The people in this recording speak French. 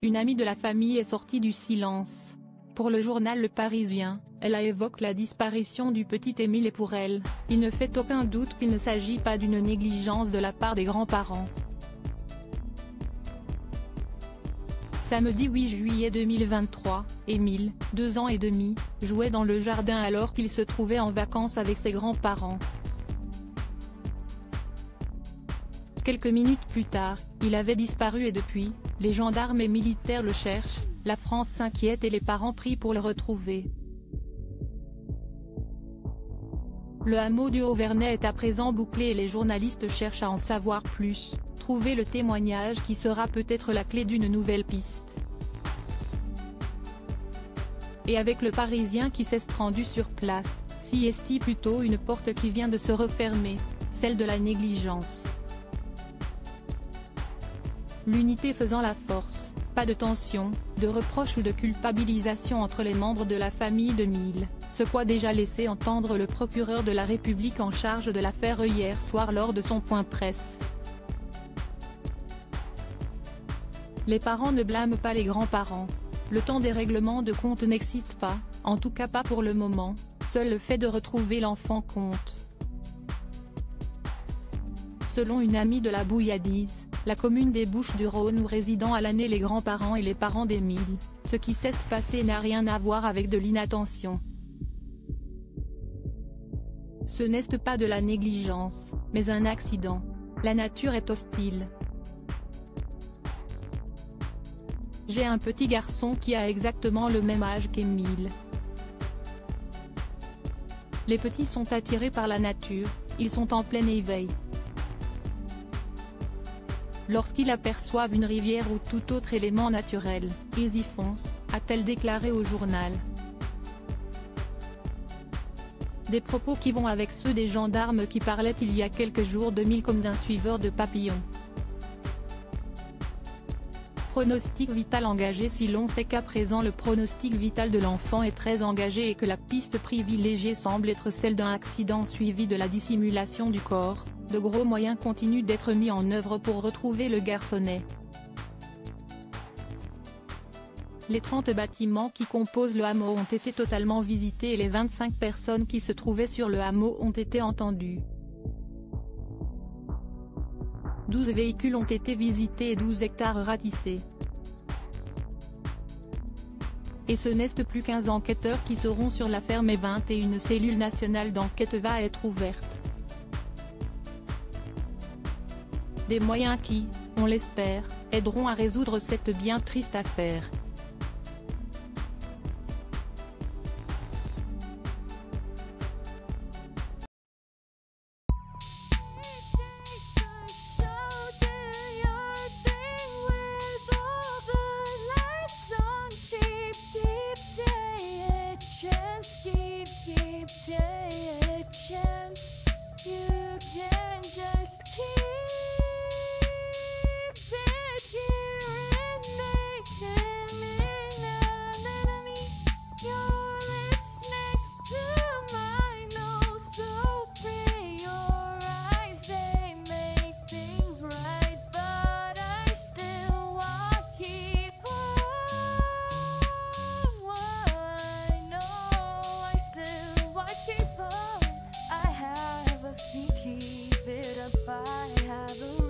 Une amie de la famille est sortie du silence. Pour le journal Le Parisien, elle a évoqué la disparition du petit Émile et pour elle, il ne fait aucun doute qu'il ne s'agit pas d'une négligence de la part des grands-parents. Samedi 8 juillet 2023, Émile, 2 ans et demi, jouait dans le jardin alors qu'il se trouvait en vacances avec ses grands-parents. Quelques minutes plus tard, il avait disparu et depuis, les gendarmes et militaires le cherchent, la France s'inquiète et les parents prient pour le retrouver. Le hameau du Haut-Vernay est à présent bouclé et les journalistes cherchent à en savoir plus, trouver le témoignage qui sera peut-être la clé d'une nouvelle piste. Et avec le Parisien qui s'est rendu sur place, s'y est plutôt une porte qui vient de se refermer, celle de la négligence. L'unité faisant la force, pas de tension, de reproches ou de culpabilisation entre les membres de la famille d'Émile, ce qu'a déjà laissé entendre le procureur de la République en charge de l'affaire hier soir lors de son point presse. Les parents ne blâment pas les grands-parents. Le temps des règlements de compte n'existe pas, en tout cas pas pour le moment, seul le fait de retrouver l'enfant compte. Selon une amie de la Bouilladise, la commune des Bouches-du-Rhône où résident à l'année les grands-parents et les parents d'Émile, ce qui s'est passé n'a rien à voir avec de l'inattention. Ce n'est pas de la négligence, mais un accident. La nature est hostile. J'ai un petit garçon qui a exactement le même âge qu'Émile. Les petits sont attirés par la nature, ils sont en plein éveil. Lorsqu'ils aperçoivent une rivière ou tout autre élément naturel, ils y foncent, a-t-elle déclaré au journal. Des propos qui vont avec ceux des gendarmes qui parlaient il y a quelques jours d'Émile comme d'un suiveur de papillons. Pronostic vital engagé. Si l'on sait qu'à présent le pronostic vital de l'enfant est très engagé et que la piste privilégiée semble être celle d'un accident suivi de la dissimulation du corps, de gros moyens continuent d'être mis en œuvre pour retrouver le garçonnet. Les 30 bâtiments qui composent le hameau ont été totalement visités et les 25 personnes qui se trouvaient sur le hameau ont été entendues. 12 véhicules ont été visités et 12 hectares ratissés. Et ce n'est plus 15 enquêteurs qui seront sur l'affaire mais 21 cellules nationales d'enquête va être ouverte. Des moyens qui, on l'espère, aideront à résoudre cette bien triste affaire. Keep it up, I have a